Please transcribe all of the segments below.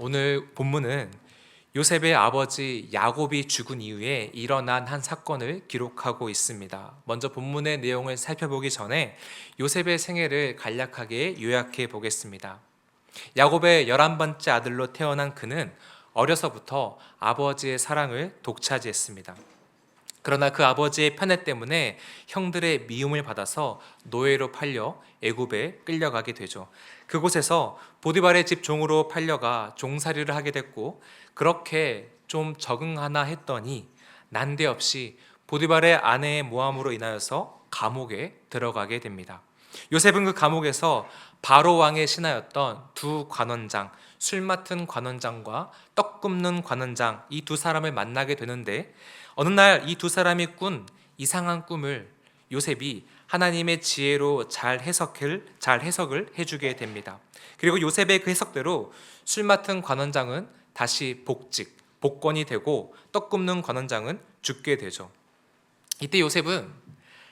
오늘 본문은 요셉의 아버지 야곱이 죽은 이후에 일어난 한 사건을 기록하고 있습니다. 먼저 본문의 내용을 살펴보기 전에 요셉의 생애를 간략하게 요약해 보겠습니다. 야곱의 11번째 아들로 태어난 그는 어려서부터 아버지의 사랑을 독차지했습니다. 그러나 그 아버지의 편애 때문에 형들의 미움을 받아서 노예로 팔려 애굽에 끌려가게 되죠. 그곳에서 보디발의 집 종으로 팔려가 종살이를 하게 됐고, 그렇게 좀 적응하나 했더니 난데없이 보디발의 아내의 모함으로 인하여서 감옥에 들어가게 됩니다. 요셉은 그 감옥에서 바로 왕의 신하였던 두 관원장, 술 맡은 관원장과 떡 굽는 관원장, 이 두 사람을 만나게 되는데, 어느 날 이 두 사람이 꾼 이상한 꿈을 요셉이 하나님의 지혜로 잘 해석을 해주게 됩니다. 그리고 요셉의 그 해석대로 술 맡은 관원장은 다시 복권이 되고, 떡 굽는 관원장은 죽게 되죠. 이때 요셉은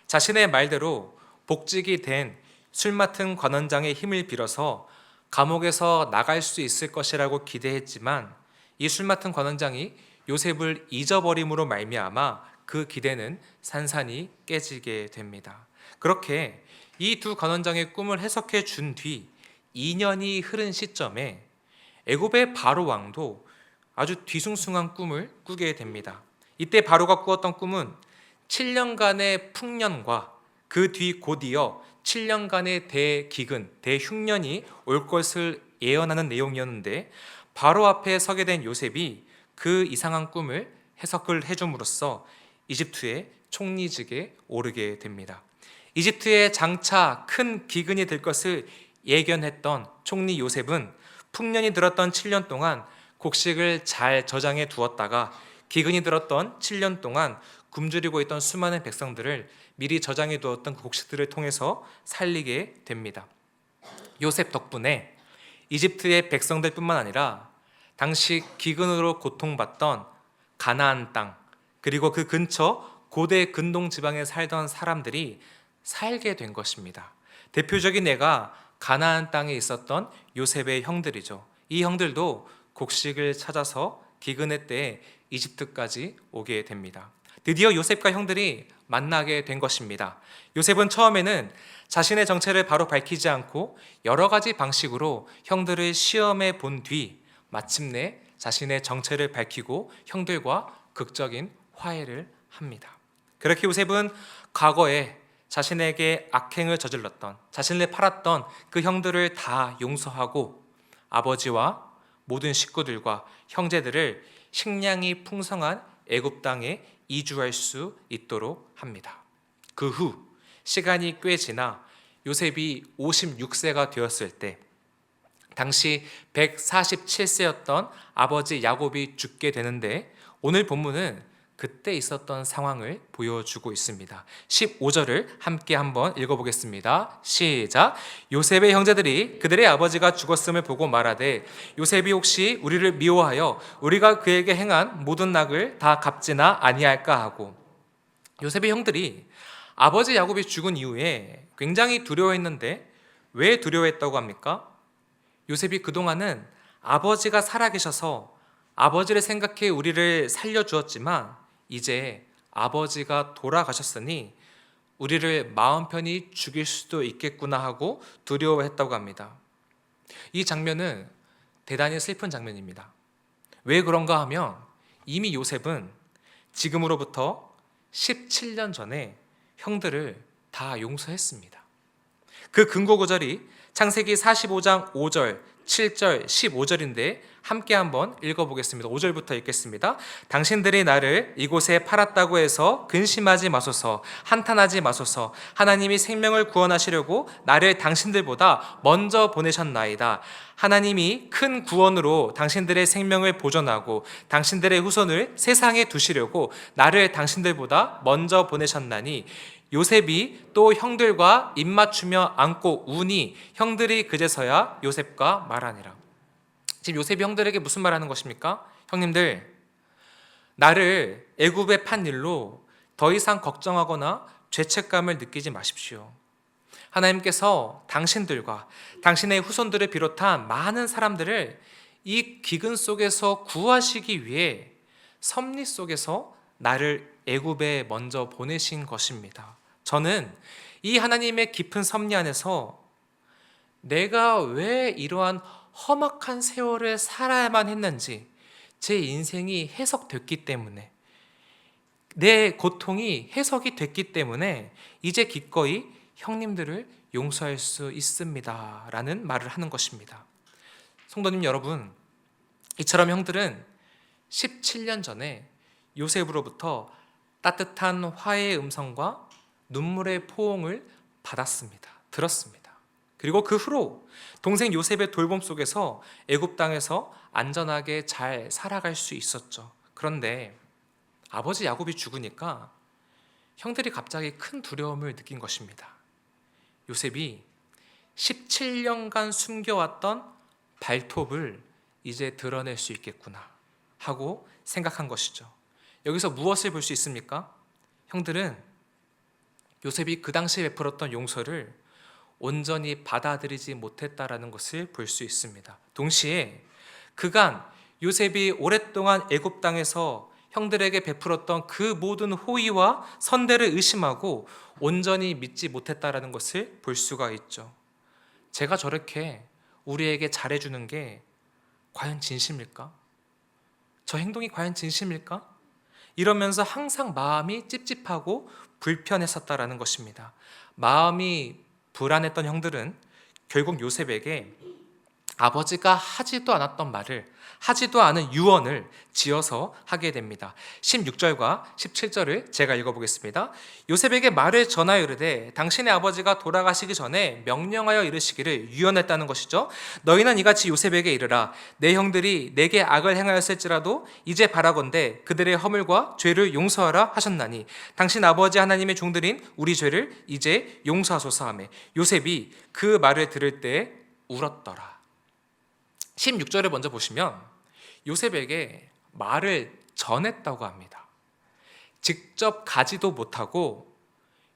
자신의 말대로 복직이 된 술 맡은 관원장의 힘을 빌어서 감옥에서 나갈 수 있을 것이라고 기대했지만, 이 술 맡은 관원장이 요셉을 잊어버림으로 말미암아 그 기대는 산산이 깨지게 됩니다. 그렇게 이 두 관원장의 꿈을 해석해 준 뒤 2년이 흐른 시점에 애굽의 바로 왕도 아주 뒤숭숭한 꿈을 꾸게 됩니다. 이때 바로가 꾸었던 꿈은 7년간의 풍년과 그 뒤 곧이어 7년간의 대흉년이 올 것을 예언하는 내용이었는데, 바로 앞에 서게 된 요셉이 그 이상한 꿈을 해석을 해줌으로써 이집트의 총리직에 오르게 됩니다. 이집트에 장차 큰 기근이 될 것을 예견했던 총리 요셉은 풍년이 들었던 7년 동안 곡식을 잘 저장해 두었다가 기근이 들었던 7년 동안 굶주리고 있던 수많은 백성들을 미리 저장해 두었던 그 곡식들을 통해서 살리게 됩니다. 요셉 덕분에 이집트의 백성들뿐만 아니라 당시 기근으로 고통받던 가나안 땅, 그리고 그 근처 고대 근동 지방에 살던 사람들이 살게 된 것입니다. 대표적인 예가 가나안 땅에 있었던 요셉의 형들이죠. 이 형들도 곡식을 찾아서 기근의 때에 이집트까지 오게 됩니다. 드디어 요셉과 형들이 만나게 된 것입니다. 요셉은 처음에는 자신의 정체를 바로 밝히지 않고 여러 가지 방식으로 형들을 시험해 본 뒤 마침내 자신의 정체를 밝히고 형들과 극적인 화해를 합니다. 그렇게 요셉은 과거에 자신에게 악행을 저질렀던, 자신을 팔았던 그 형들을 다 용서하고 아버지와 모든 식구들과 형제들을 식량이 풍성한 애굽 땅에 이주할 수 있도록 합니다. 그 후 시간이 꽤 지나 요셉이 56세가 되었을 때, 당시 147세였던 아버지 야곱이 죽게 되는데, 오늘 본문은 그때 있었던 상황을 보여주고 있습니다. 15절을 함께 한번 읽어보겠습니다. 시작. 요셉의 형제들이 그들의 아버지가 죽었음을 보고 말하되, 요셉이 혹시 우리를 미워하여 우리가 그에게 행한 모든 낙을 다 갚지나 아니할까 하고. 요셉의 형들이 아버지 야곱이 죽은 이후에 굉장히 두려워했는데, 왜 두려워했다고 합니까? 요셉이 그동안은 아버지가 살아계셔서 아버지를 생각해 우리를 살려주었지만, 이제 아버지가 돌아가셨으니 우리를 마음 편히 죽일 수도 있겠구나 하고 두려워했다고 합니다. 이 장면은 대단히 슬픈 장면입니다. 왜 그런가 하면, 이미 요셉은 지금으로부터 17년 전에 형들을 다 용서했습니다. 그 근거 구절이 창세기 45장 5절, 7절, 15절인데 함께 한번 읽어보겠습니다. 5절부터 읽겠습니다. 당신들이 나를 이곳에 팔았다고 해서 근심하지 마소서, 한탄하지 마소서. 하나님이 생명을 구원하시려고 나를 당신들보다 먼저 보내셨나이다. 하나님이 큰 구원으로 당신들의 생명을 보존하고 당신들의 후손을 세상에 두시려고 나를 당신들보다 먼저 보내셨나니, 요셉이 또 형들과 입맞추며 안고 우니 형들이 그제서야 요셉과 말하니라. 지금 요셉이 형들에게 무슨 말하는 것입니까? 형님들, 나를 애굽에 판 일로 더 이상 걱정하거나 죄책감을 느끼지 마십시오. 하나님께서 당신들과 당신의 후손들을 비롯한 많은 사람들을 이 기근 속에서 구하시기 위해 섭리 속에서 나를 애굽에 먼저 보내신 것입니다. 저는 이 하나님의 깊은 섭리 안에서 내가 왜 이러한 험악한 세월을 살아야만 했는지 제 인생이 해석됐기 때문에, 내 고통이 해석이 됐기 때문에 이제 기꺼이 형님들을 용서할 수 있습니다 라는 말을 하는 것입니다. 성도님 여러분, 이처럼 형들은 17년 전에 요셉으로부터 따뜻한 화해의 음성과 눈물의 포옹을 받았습니다. 들었습니다. 그리고 그 후로 동생 요셉의 돌봄 속에서 애굽 땅에서 안전하게 잘 살아갈 수 있었죠. 그런데 아버지 야곱이 죽으니까 형들이 갑자기 큰 두려움을 느낀 것입니다. 요셉이 17년간 숨겨왔던 발톱을 이제 드러낼 수 있겠구나 하고 생각한 것이죠. 여기서 무엇을 볼 수 있습니까? 형들은 요셉이 그 당시에 베풀었던 용서를 온전히 받아들이지 못했다라는 것을 볼 수 있습니다. 동시에 그간 요셉이 오랫동안 애굽 땅에서 형들에게 베풀었던 그 모든 호의와 선대를 의심하고 온전히 믿지 못했다라는 것을 볼 수가 있죠. 제가 저렇게 우리에게 잘해주는 게 과연 진심일까? 저 행동이 과연 진심일까? 이러면서 항상 마음이 찝찝하고 불편했었다라는 것입니다. 마음이 불안했던 형들은 결국 요셉에게 아버지가 하지도 않았던 말을, 하지도 않은 유언을 지어서 하게 됩니다. 16절과 17절을 제가 읽어보겠습니다. 요셉에게 말을 전하여 이르되 당신의 아버지가 돌아가시기 전에 명령하여 이르시기를 유언했다는 것이죠. 너희는 이같이 요셉에게 이르라. 내 형들이 내게 악을 행하였을지라도 이제 바라건대 그들의 허물과 죄를 용서하라 하셨나니 당신 아버지 하나님의 종들인 우리 죄를 이제 용서하소서 하매 요셉이 그 말을 들을 때 울었더라. 16절을 먼저 보시면 요셉에게 말을 전했다고 합니다. 직접 가지도 못하고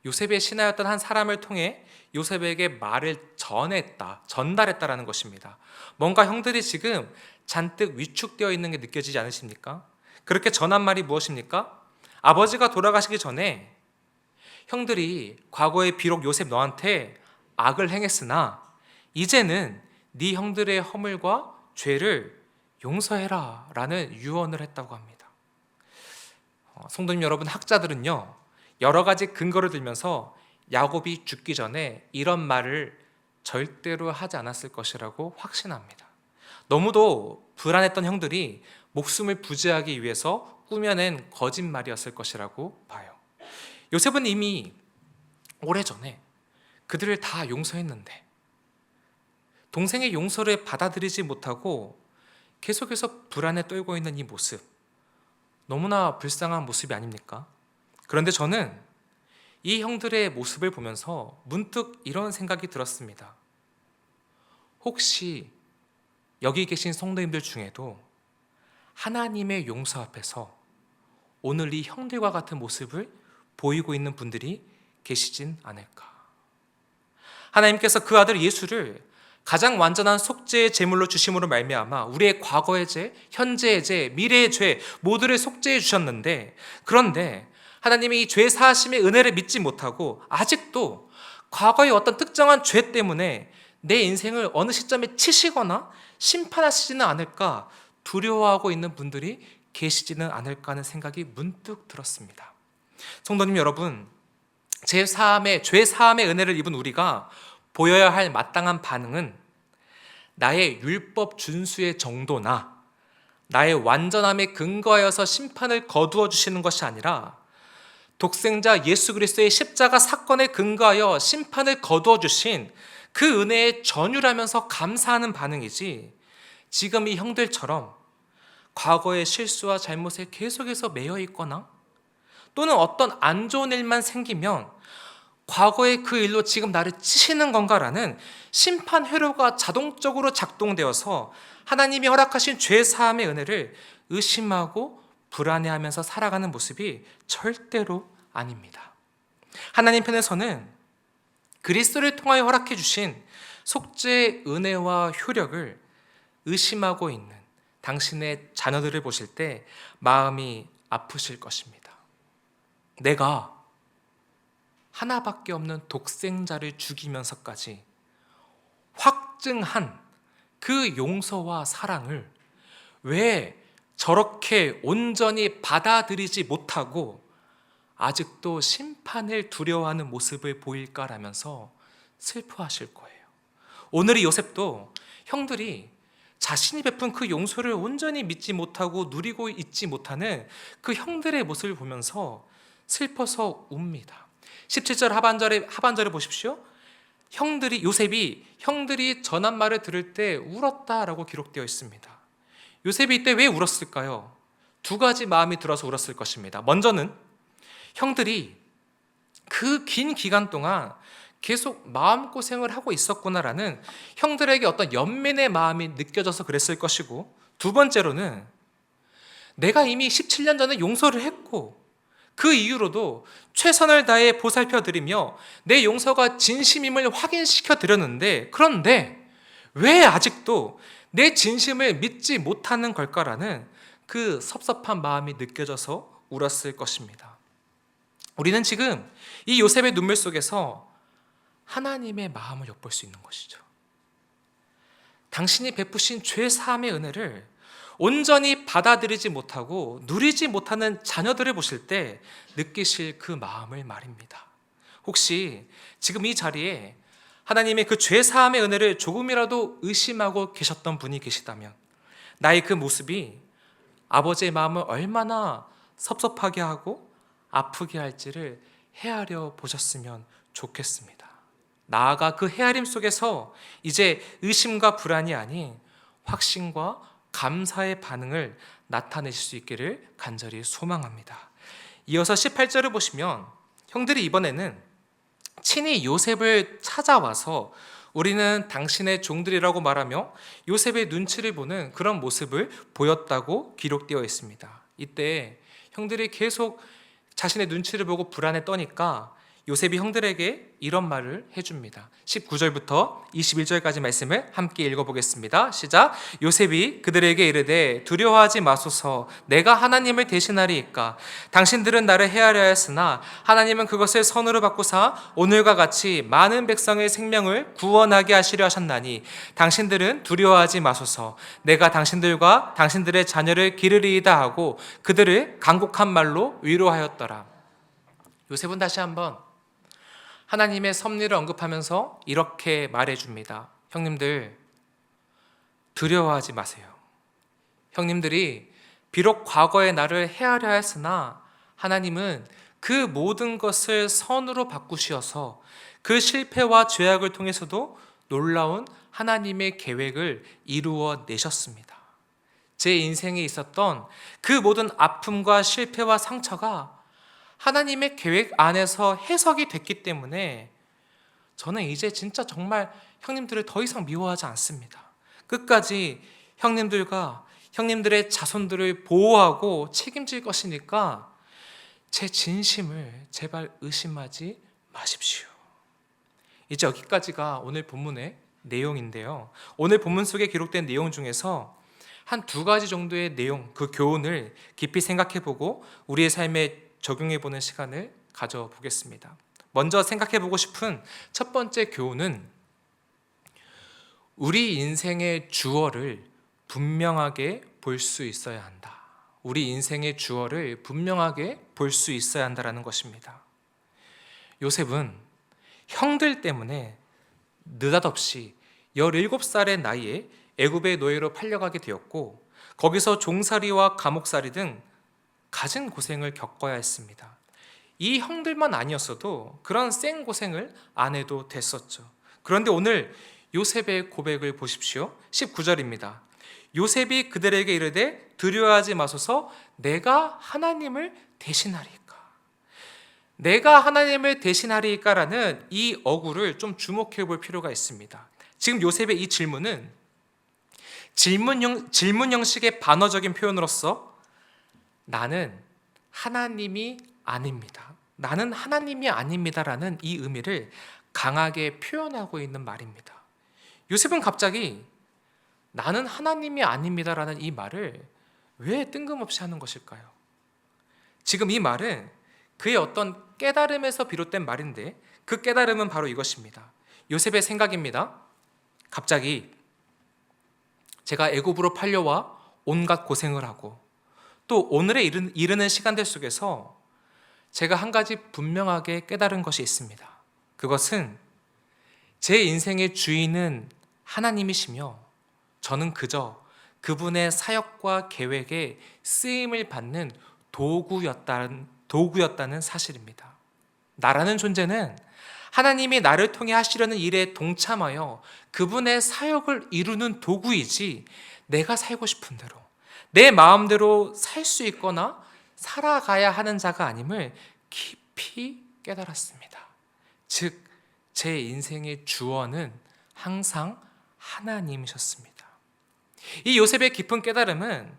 요셉의 신하였던 한 사람을 통해 요셉에게 말을 전달했다라는 것입니다. 뭔가 형들이 지금 잔뜩 위축되어 있는 게 느껴지지 않으십니까? 그렇게 전한 말이 무엇입니까? 아버지가 돌아가시기 전에 형들이 과거에 비록 요셉 너한테 악을 행했으나 이제는 네 형들의 허물과 죄를 용서해라 라는 유언을 했다고 합니다. 성도님 여러분, 학자들은요 여러 가지 근거를 들면서 야곱이 죽기 전에 이런 말을 절대로 하지 않았을 것이라고 확신합니다. 너무도 불안했던 형들이 목숨을 부지하기 위해서 꾸며낸 거짓말이었을 것이라고 봐요. 요셉은 이미 오래전에 그들을 다 용서했는데 동생의 용서를 받아들이지 못하고 계속해서 불안에 떨고 있는 이 모습, 너무나 불쌍한 모습이 아닙니까? 그런데 저는 이 형들의 모습을 보면서 문득 이런 생각이 들었습니다. 혹시 여기 계신 성도님들 중에도 하나님의 용서 앞에서 오늘 이 형들과 같은 모습을 보이고 있는 분들이 계시진 않을까? 하나님께서 그 아들 예수를 가장 완전한 속죄의 제물로 주심으로 말미암아 우리의 과거의 죄, 현재의 죄, 미래의 죄 모두를 속죄해 주셨는데, 그런데 하나님이 이 죄 사하심의 은혜를 믿지 못하고 아직도 과거의 어떤 특정한 죄 때문에 내 인생을 어느 시점에 치시거나 심판하시지는 않을까 두려워하고 있는 분들이 계시지는 않을까 하는 생각이 문득 들었습니다. 성도님 여러분, 죄 사함의 은혜를 입은 우리가 보여야 할 마땅한 반응은 나의 율법 준수의 정도나 나의 완전함에 근거하여서 심판을 거두어 주시는 것이 아니라 독생자 예수 그리스도의 십자가 사건에 근거하여 심판을 거두어 주신 그 은혜에 전율하면서 감사하는 반응이지, 지금 이 형들처럼 과거의 실수와 잘못에 계속해서 매여 있거나 또는 어떤 안 좋은 일만 생기면 과거의 그 일로 지금 나를 치시는 건가라는 심판 회로가 자동적으로 작동되어서 하나님이 허락하신 죄 사함의 은혜를 의심하고 불안해하면서 살아가는 모습이 절대로 아닙니다. 하나님 편에서는 그리스도를 통하여 허락해 주신 속죄의 은혜와 효력을 의심하고 있는, 당신의 자녀들을 보실 때 마음이 아프실 것입니다. 내가 하나밖에 없는 독생자를 죽이면서까지 확증한 그 용서와 사랑을 왜 저렇게 온전히 받아들이지 못하고 아직도 심판을 두려워하는 모습을 보일까라면서 슬퍼하실 거예요. 오늘의 요셉도 형들이 자신이 베푼 그 용서를 온전히 믿지 못하고 누리고 있지 못하는 그 형들의 모습을 보면서 슬퍼서 웁니다. 17절 하반절에 보십시오. 요셉이 형들이 전한 말을 들을 때 울었다라고 기록되어 있습니다. 요셉이 이때 왜 울었을까요? 두 가지 마음이 들어서 울었을 것입니다. 먼저는 형들이 그 긴 기간 동안 계속 마음고생을 하고 있었구나라는 형들에게 어떤 연민의 마음이 느껴져서 그랬을 것이고, 두 번째로는 내가 이미 17년 전에 용서를 했고 그 이후로도 최선을 다해 보살펴드리며 내 용서가 진심임을 확인시켜 드렸는데, 그런데 왜 아직도 내 진심을 믿지 못하는 걸까라는 그 섭섭한 마음이 느껴져서 울었을 것입니다. 우리는 지금 이 요셉의 눈물 속에서 하나님의 마음을 엿볼 수 있는 것이죠. 당신이 베푸신 죄 사함의 은혜를 온전히 받아들이지 못하고 누리지 못하는 자녀들을 보실 때 느끼실 그 마음을 말입니다. 혹시 지금 이 자리에 하나님의 그 죄 사함의 은혜를 조금이라도 의심하고 계셨던 분이 계시다면, 나의 그 모습이 아버지의 마음을 얼마나 섭섭하게 하고 아프게 할지를 헤아려 보셨으면 좋겠습니다. 나아가 그 헤아림 속에서 이제 의심과 불안이 아닌 확신과 감사의 반응을 나타내실 수 있기를 간절히 소망합니다. 이어서 18절을 보시면 형들이 이번에는 친히 요셉을 찾아와서 우리는 당신의 종들이라고 말하며 요셉의 눈치를 보는 그런 모습을 보였다고 기록되어 있습니다. 이때 형들이 계속 자신의 눈치를 보고 불안에 떠니까 요셉이 형들에게 이런 말을 해줍니다. 19절부터 21절까지 말씀을 함께 읽어보겠습니다. 시작. 요셉이 그들에게 이르되 두려워하지 마소서, 내가 하나님을 대신하리이까. 당신들은 나를 헤아려 하였으나 하나님은 그것을 선으로 바꾸사 오늘과 같이 많은 백성의 생명을 구원하게 하시려 하셨나니 당신들은 두려워하지 마소서, 내가 당신들과 당신들의 자녀를 기르리이다 하고 그들을 간곡한 말로 위로하였더라. 요셉은 다시 한번 하나님의 섭리를 언급하면서 이렇게 말해줍니다. 형님들, 두려워하지 마세요. 형님들이 비록 과거의 나를 헤아려 했으나 하나님은 그 모든 것을 선으로 바꾸시어서 그 실패와 죄악을 통해서도 놀라운 하나님의 계획을 이루어 내셨습니다. 제 인생에 있었던 그 모든 아픔과 실패와 상처가 하나님의 계획 안에서 해석이 됐기 때문에 저는 이제 진짜 정말 형님들을 더 이상 미워하지 않습니다. 끝까지 형님들과 형님들의 자손들을 보호하고 책임질 것이니까 제 진심을 제발 의심하지 마십시오. 이제 여기까지가 오늘 본문의 내용인데요. 오늘 본문 속에 기록된 내용 중에서 한 두 가지 정도의 내용, 그 교훈을 깊이 생각해보고 우리의 삶에 적용해보는 시간을 가져보겠습니다. 먼저 생각해보고 싶은 첫 번째 교훈은 우리 인생의 주어를 분명하게 볼 수 있어야 한다. 우리 인생의 주어를 분명하게 볼 수 있어야 한다는 것입니다. 요셉은 형들 때문에 느닷없이 17살의 나이에 애굽의 노예로 팔려가게 되었고, 거기서 종살이와 감옥살이 등 갖은 고생을 겪어야 했습니다. 이 형들만 아니었어도 그런 생 고생을 안 해도 됐었죠. 그런데 오늘 요셉의 고백을 보십시오. 19절입니다. 요셉이 그들에게 이르되 두려워하지 마소서, 내가 하나님을 대신하리이까. 내가 하나님을 대신하리이까라는 이 어구를 좀 주목해 볼 필요가 있습니다. 지금 요셉의 이 질문은 질문 형식의 반어적인 표현으로서 나는 하나님이 아닙니다, 나는 하나님이 아닙니다라는 이 의미를 강하게 표현하고 있는 말입니다. 요셉은 갑자기 나는 하나님이 아닙니다라는 이 말을 왜 뜬금없이 하는 것일까요? 지금 이 말은 그의 어떤 깨달음에서 비롯된 말인데 그 깨달음은 바로 이것입니다. 요셉의 생각입니다. 갑자기 제가 애굽으로 팔려와 온갖 고생을 하고 또 오늘에 이르는 시간들 속에서 제가 한 가지 분명하게 깨달은 것이 있습니다. 그것은 제 인생의 주인은 하나님이시며 저는 그저 그분의 사역과 계획에 쓰임을 받는 도구였다는 사실입니다. 나라는 존재는 하나님이 나를 통해 하시려는 일에 동참하여 그분의 사역을 이루는 도구이지 내가 살고 싶은 대로 내 마음대로 살 수 있거나 살아가야 하는 자가 아님을 깊이 깨달았습니다. 즉, 제 인생의 주원은 항상 하나님이셨습니다. 이 요셉의 깊은 깨달음은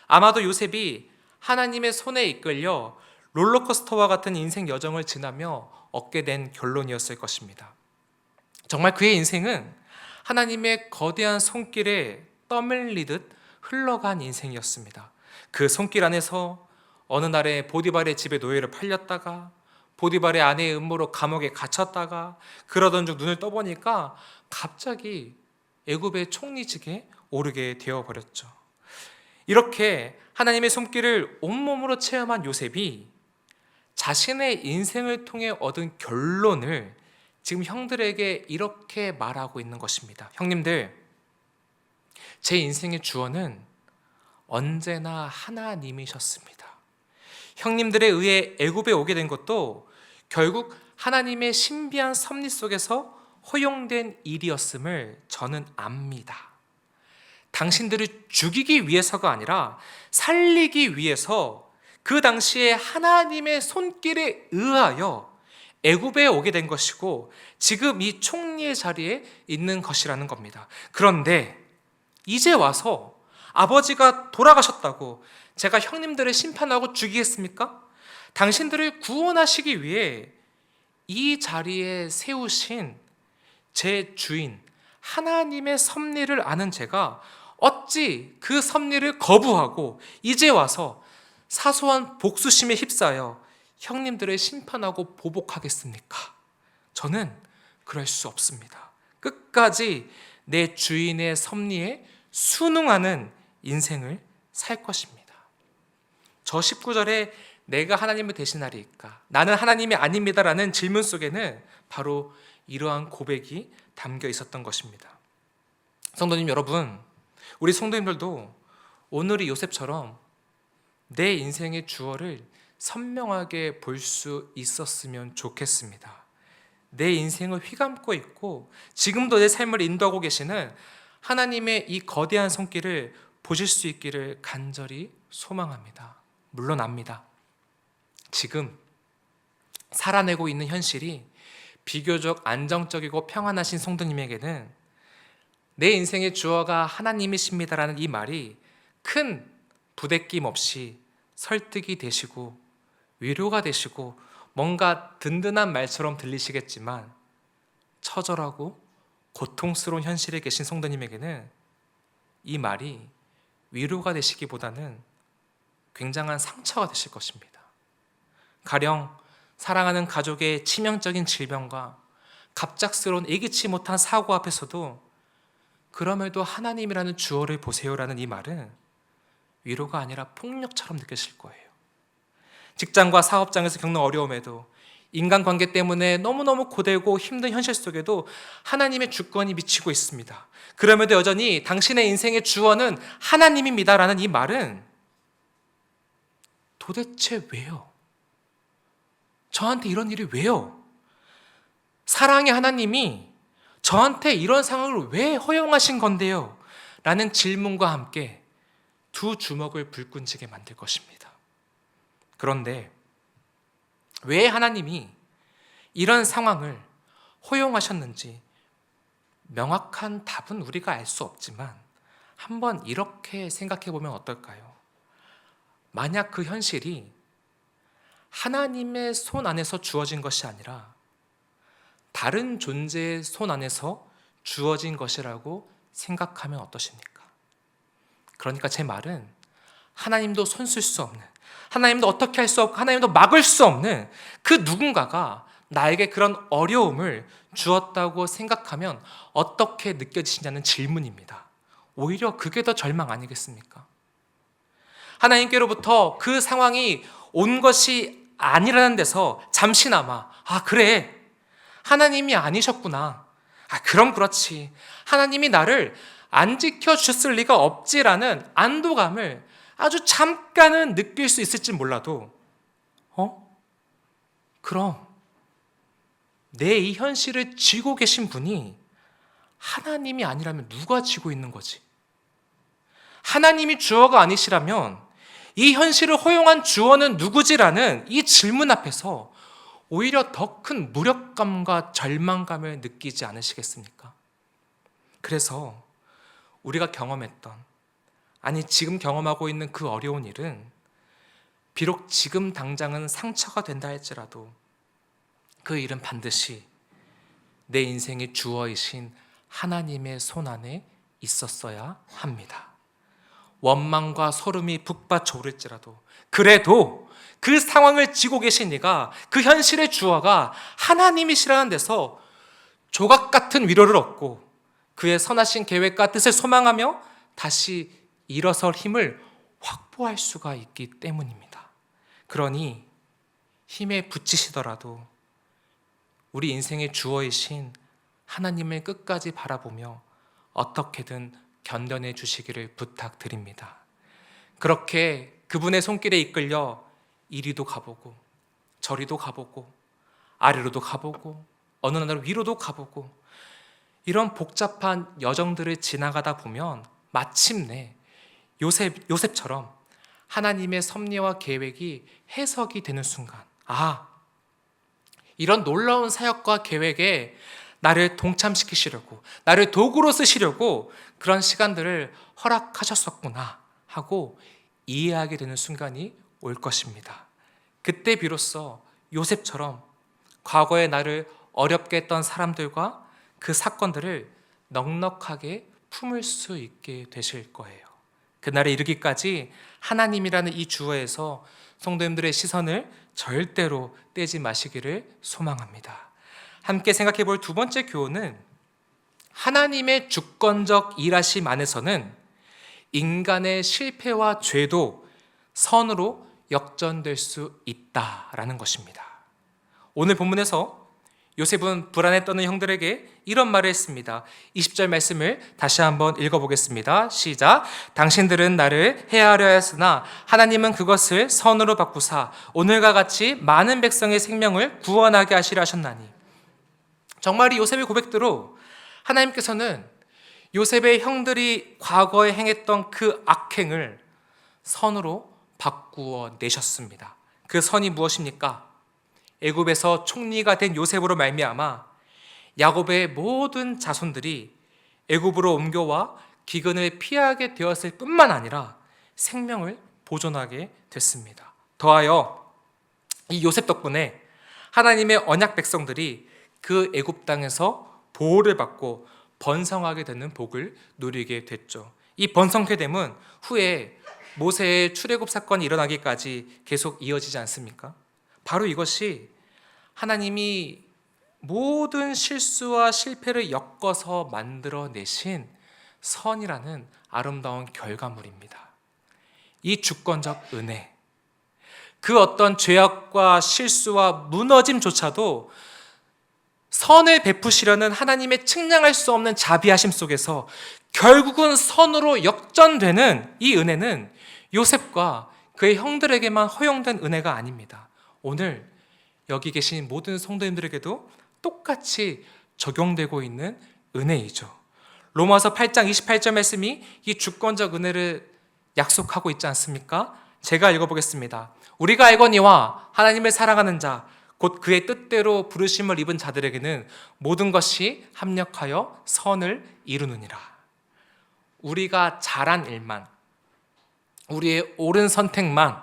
아마도 요셉이 하나님의 손에 이끌려 롤러코스터와 같은 인생 여정을 지나며 얻게 된 결론이었을 것입니다. 정말 그의 인생은 하나님의 거대한 손길에 떠밀리듯 흘러간 인생이었습니다. 그 손길 안에서 어느 날에 보디발의 집에 노예를 팔렸다가 보디발의 아내의 음모로 감옥에 갇혔다가 그러던 중 눈을 떠보니까 갑자기 애굽의 총리직에 오르게 되어버렸죠. 이렇게 하나님의 손길을 온몸으로 체험한 요셉이 자신의 인생을 통해 얻은 결론을 지금 형들에게 이렇게 말하고 있는 것입니다. 형님들, 제 인생의 주어는 언제나 하나님이셨습니다. 형님들에 의해 애굽에 오게 된 것도 결국 하나님의 신비한 섭리 속에서 허용된 일이었음을 저는 압니다. 당신들을 죽이기 위해서가 아니라 살리기 위해서 그 당시에 하나님의 손길에 의하여 애굽에 오게 된 것이고 지금 이 총리의 자리에 있는 것이라는 겁니다. 그런데 이제 와서 아버지가 돌아가셨다고 제가 형님들을 심판하고 죽이겠습니까? 당신들을 구원하시기 위해 이 자리에 세우신 제 주인 하나님의 섭리를 아는 제가 어찌 그 섭리를 거부하고 이제 와서 사소한 복수심에 휩싸여 형님들을 심판하고 보복하겠습니까? 저는 그럴 수 없습니다. 끝까지 내 주인의 섭리에 순응하는 인생을 살 것입니다. 저 19절에 내가 하나님을 대신하리이까? 나는 하나님이 아닙니다라는 질문 속에는 바로 이러한 고백이 담겨 있었던 것입니다. 성도님 여러분, 우리 성도님들도 오늘의 요셉처럼 내 인생의 주어를 선명하게 볼 수 있었으면 좋겠습니다. 내 인생을 휘감고 있고 지금도 내 삶을 인도하고 계시는 하나님의 이 거대한 손길을 보실 수 있기를 간절히 소망합니다. 물론 압니다. 지금 살아내고 있는 현실이 비교적 안정적이고 평안하신 성도님에게는 내 인생의 주어가 하나님이십니다라는 이 말이 큰 부대낌 없이 설득이 되시고 위로가 되시고 뭔가 든든한 말처럼 들리시겠지만 처절하고 고통스러운 현실에 계신 성도님에게는 이 말이 위로가 되시기보다는 굉장한 상처가 되실 것입니다. 가령 사랑하는 가족의 치명적인 질병과 갑작스러운 예기치 못한 사고 앞에서도 그럼에도 하나님이라는 주어를 보세요라는 이 말은 위로가 아니라 폭력처럼 느껴질 거예요. 직장과 사업장에서 겪는 어려움에도 인간관계 때문에 너무너무 고되고 힘든 현실 속에도 하나님의 주권이 미치고 있습니다. 그럼에도 여전히 당신의 인생의 주어는 하나님입니다라는 이 말은 도대체 왜요? 저한테 이런 일이 왜요? 사랑의 하나님이 저한테 이런 상황을 왜 허용하신 건데요? 라는 질문과 함께 두 주먹을 불끈지게 만들 것입니다. 그런데 왜 하나님이 이런 상황을 허용하셨는지 명확한 답은 우리가 알 수 없지만 한번 이렇게 생각해 보면 어떨까요? 만약 그 현실이 하나님의 손 안에서 주어진 것이 아니라 다른 존재의 손 안에서 주어진 것이라고 생각하면 어떠십니까? 그러니까 제 말은 하나님도 손쓸 수 없는, 하나님도 어떻게 할 수 없고 하나님도 막을 수 없는 그 누군가가 나에게 그런 어려움을 주었다고 생각하면 어떻게 느껴지시냐는 질문입니다. 오히려 그게 더 절망 아니겠습니까? 하나님께로부터 그 상황이 온 것이 아니라는 데서 잠시나마 그래, 하나님이 아니셨구나, 그럼 그렇지, 하나님이 나를 안 지켜주셨을 리가 없지라는 안도감을 아주 잠깐은 느낄 수 있을지 몰라도 그럼 내 이 현실을 쥐고 계신 분이 하나님이 아니라면 누가 쥐고 있는 거지? 하나님이 주어가 아니시라면 이 현실을 허용한 주어는 누구지라는 이 질문 앞에서 오히려 더 큰 무력감과 절망감을 느끼지 않으시겠습니까? 그래서 우리가 경험했던, 아니 지금 경험하고 있는 그 어려운 일은 비록 지금 당장은 상처가 된다 할지라도 그 일은 반드시 내 인생의 주어이신 하나님의 손 안에 있었어야 합니다. 원망과 소름이 북받쳐 오를지라도, 그래도 그 상황을 지고 계신 이가, 그 현실의 주어가 하나님이시라는 데서 조각 같은 위로를 얻고 그의 선하신 계획과 뜻을 소망하며 다시 일어설 힘을 확보할 수가 있기 때문입니다. 그러니 힘에 부치시더라도 우리 인생의 주어이신 하나님을 끝까지 바라보며 어떻게든 견뎌내 주시기를 부탁드립니다. 그렇게 그분의 손길에 이끌려 이리도 가보고 저리도 가보고 아래로도 가보고 어느 나라로 위로도 가보고 이런 복잡한 여정들을 지나가다 보면 마침내 요셉처럼 하나님의 섭리와 계획이 해석이 되는 순간, 이런 놀라운 사역과 계획에 나를 동참시키시려고, 나를 도구로 쓰시려고 그런 시간들을 허락하셨었구나 하고 이해하게 되는 순간이 올 것입니다. 그때 비로소 요셉처럼 과거에 나를 어렵게 했던 사람들과 그 사건들을 넉넉하게 품을 수 있게 되실 거예요. 그날에 이르기까지 하나님이라는 이 주어에서 성도님들의 시선을 절대로 떼지 마시기를 소망합니다. 함께 생각해 볼 두 번째 교훈은 하나님의 주권적 일하심 안에서는 인간의 실패와 죄도 선으로 역전될 수 있다라는 것입니다. 오늘 본문에서 요셉은 불안에 떠는 형들에게 이런 말을 했습니다. 20절 말씀을 다시 한번 읽어보겠습니다. 시작. 당신들은 나를 해하려 하였으나 하나님은 그것을 선으로 바꾸사 오늘과 같이 많은 백성의 생명을 구원하게 하시려 하셨나니. 정말 이 요셉의 고백대로 하나님께서는 요셉의 형들이 과거에 행했던 그 악행을 선으로 바꾸어 내셨습니다. 그 선이 무엇입니까? 애굽에서 총리가 된 요셉으로 말미암아 야곱의 모든 자손들이 애굽으로 옮겨와 기근을 피하게 되었을 뿐만 아니라 생명을 보존하게 됐습니다. 더하여 이 요셉 덕분에 하나님의 언약 백성들이 그 애굽 땅에서 보호를 받고 번성하게 되는 복을 누리게 됐죠. 이 번성케 됨은 후에 모세의 출애굽 사건이 일어나기까지 계속 이어지지 않습니까? 바로 이것이 하나님이 모든 실수와 실패를 엮어서 만들어내신 선이라는 아름다운 결과물입니다. 이 주권적 은혜, 그 어떤 죄악과 실수와 무너짐조차도 선을 베푸시려는 하나님의 측량할 수 없는 자비하심 속에서 결국은 선으로 역전되는 이 은혜는 요셉과 그의 형들에게만 허용된 은혜가 아닙니다. 오늘 여기 계신 모든 성도님들에게도 똑같이 적용되고 있는 은혜이죠. 로마서 8장 28절 말씀이 이 주권적 은혜를 약속하고 있지 않습니까? 제가 읽어보겠습니다. 우리가 알거니와 하나님을 사랑하는 자 곧 그의 뜻대로 부르심을 입은 자들에게는 모든 것이 합력하여 선을 이루느니라. 우리가 잘한 일만, 우리의 옳은 선택만,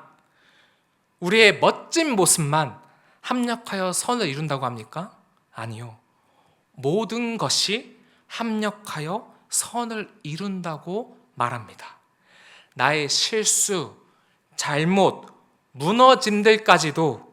우리의 멋진 모습만 합력하여 선을 이룬다고 합니까? 아니요. 모든 것이 합력하여 선을 이룬다고 말합니다. 나의 실수, 잘못, 무너짐들까지도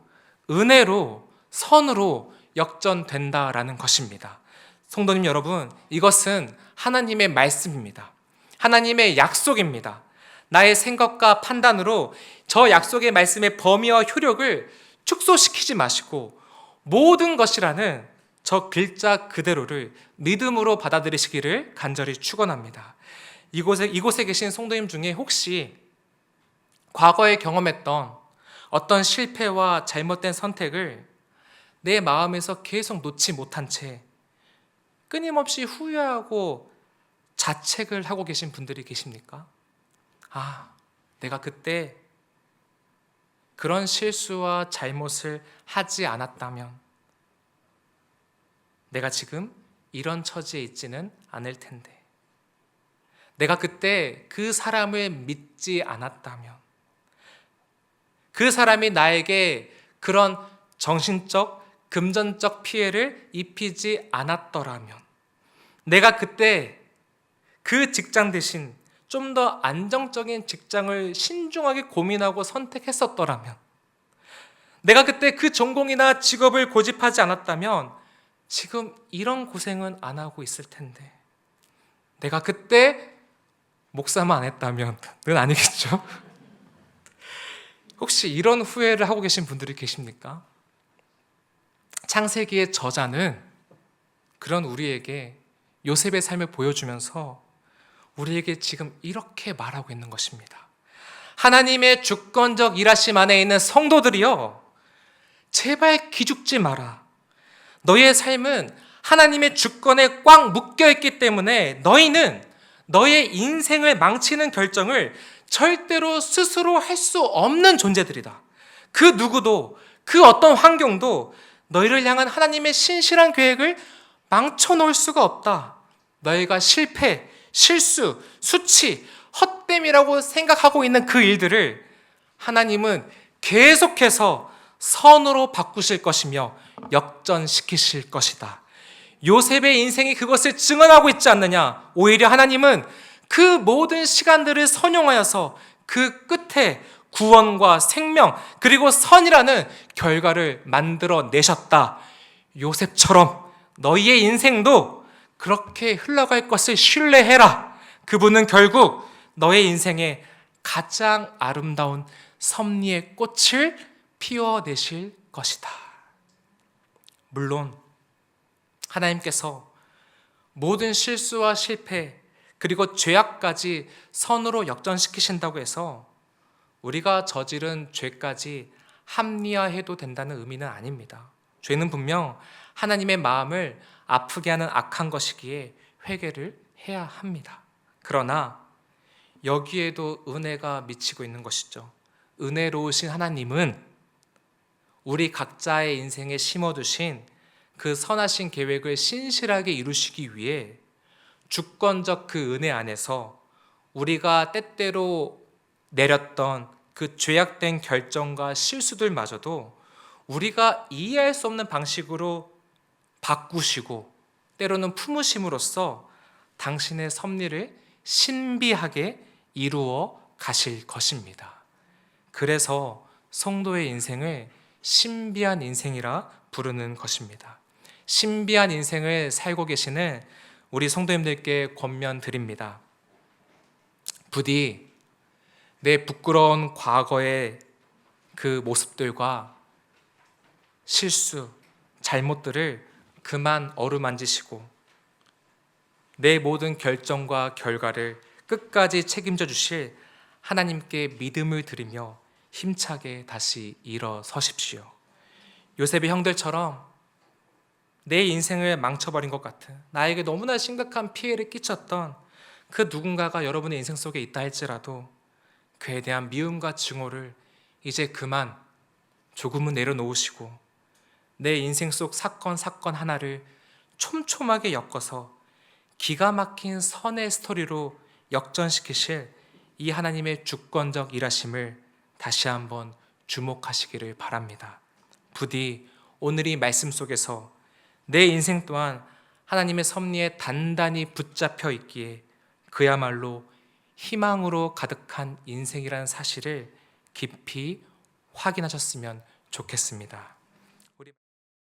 은혜로, 선으로 역전된다라는 것입니다. 성도님 여러분, 이것은 하나님의 말씀입니다. 하나님의 약속입니다. 나의 생각과 판단으로 저 약속의 말씀의 범위와 효력을 축소시키지 마시고 모든 것이라는 저 글자 그대로를 믿음으로 받아들이시기를 간절히 축원합니다. 이곳에 계신 성도님 중에 혹시 과거에 경험했던 어떤 실패와 잘못된 선택을 내 마음에서 계속 놓지 못한 채 끊임없이 후회하고 자책을 하고 계신 분들이 계십니까? 내가 그때 그런 실수와 잘못을 하지 않았다면 내가 지금 이런 처지에 있지는 않을 텐데, 내가 그때 그 사람을 믿지 않았다면, 그 사람이 나에게 그런 정신적, 금전적 피해를 입히지 않았더라면, 내가 그때 그 직장 대신 좀 더 안정적인 직장을 신중하게 고민하고 선택했었더라면, 내가 그때 그 전공이나 직업을 고집하지 않았다면 지금 이런 고생은 안 하고 있을 텐데, 내가 그때 목사만 안 했다면 는 아니겠죠? 혹시 이런 후회를 하고 계신 분들이 계십니까? 창세기의 저자는 그런 우리에게 요셉의 삶을 보여주면서 우리에게 지금 이렇게 말하고 있는 것입니다. 하나님의 주권적 일하심 안에 있는 성도들이여, 제발 기죽지 마라. 너희의 삶은 하나님의 주권에 꽉 묶여있기 때문에 너희는 너의 인생을 망치는 결정을 절대로 스스로 할 수 없는 존재들이다. 그 누구도, 그 어떤 환경도 너희를 향한 하나님의 신실한 계획을 망쳐놓을 수가 없다. 너희가 실패, 실수, 수치, 헛됨이라고 생각하고 있는 그 일들을 하나님은 계속해서 선으로 바꾸실 것이며 역전시키실 것이다. 요셉의 인생이 그것을 증언하고 있지 않느냐? 오히려 하나님은 그 모든 시간들을 선용하여서 그 끝에 구원과 생명 그리고 선이라는 결과를 만들어 내셨다. 요셉처럼 너희의 인생도 그렇게 흘러갈 것을 신뢰해라. 그분은 결국 너의 인생에 가장 아름다운 섭리의 꽃을 피워내실 것이다. 물론 하나님께서 모든 실수와 실패 그리고 죄악까지 선으로 역전시키신다고 해서 우리가 저지른 죄까지 합리화해도 된다는 의미는 아닙니다. 죄는 분명 하나님의 마음을 아프게 하는 악한 것이기에 회개를 해야 합니다. 그러나 여기에도 은혜가 미치고 있는 것이죠. 은혜로우신 하나님은 우리 각자의 인생에 심어두신 그 선하신 계획을 신실하게 이루시기 위해 주권적 그 은혜 안에서 우리가 때때로 내렸던 그 죄악된 결정과 실수들마저도 우리가 이해할 수 없는 방식으로 바꾸시고 때로는 품으심으로써 당신의 섭리를 신비하게 이루어 가실 것입니다. 그래서 성도의 인생을 신비한 인생이라 부르는 것입니다. 신비한 인생을 살고 계시는 우리 성도님들께 권면드립니다. 부디 내 부끄러운 과거의 그 모습들과 실수, 잘못들을 그만 어루만지시고 내 모든 결정과 결과를 끝까지 책임져 주실 하나님께 믿음을 드리며 힘차게 다시 일어서십시오. 요셉의 형들처럼 내 인생을 망쳐버린 것 같은, 나에게 너무나 심각한 피해를 끼쳤던 그 누군가가 여러분의 인생 속에 있다 할지라도 그에 대한 미움과 증오를 이제 그만 조금은 내려놓으시고 내 인생 속 사건 하나를 촘촘하게 엮어서 기가 막힌 선의 스토리로 역전시키실 이 하나님의 주권적 일하심을 다시 한번 주목하시기를 바랍니다. 부디 오늘 이 말씀 속에서 내 인생 또한 하나님의 섭리에 단단히 붙잡혀 있기에 그야말로 희망으로 가득한 인생이라는 사실을 깊이 확인하셨으면 좋겠습니다.